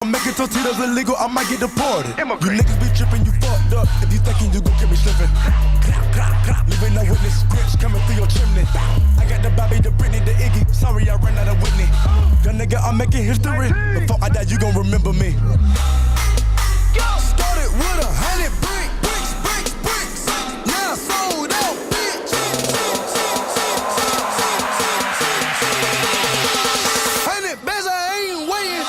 I'm making tortillas illegal, I might get deported. You niggas be tripping, you fucked up. If you thinking you gon' get me slipping. Leaving a witness, scripts coming through your chimney. I got the Bobby, the Britney, the Iggy. Sorry, I ran out of Whitney. Young nigga, I'm making history. Before I die, you gon' remember me. Started with 100 bricks. Now I sold out, bitch. 100 bands, I ain't waiting.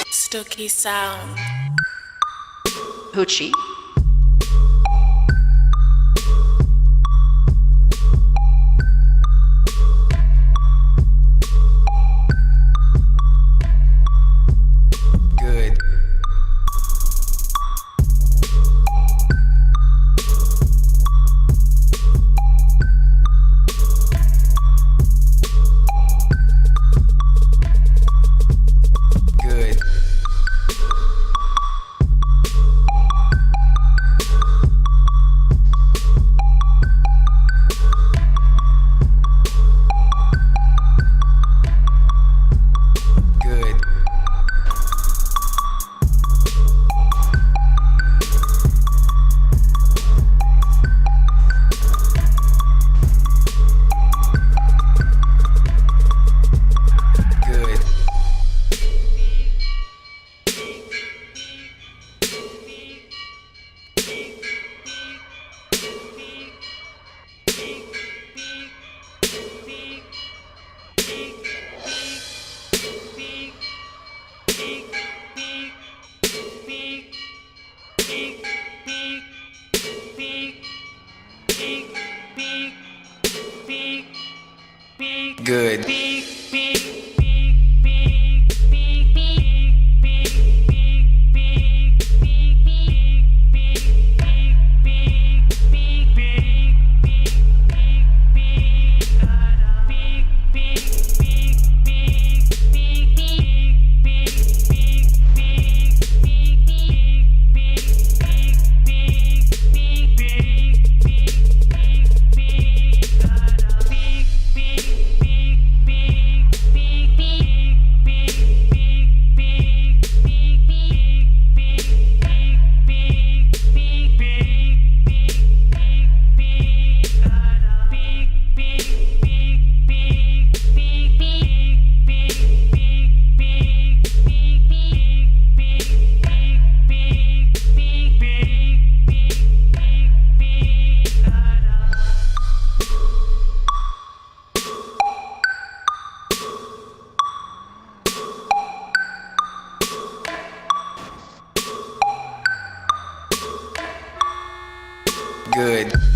Stooky sound. Hoochie. Good. Good. Good. Good. Good. Good.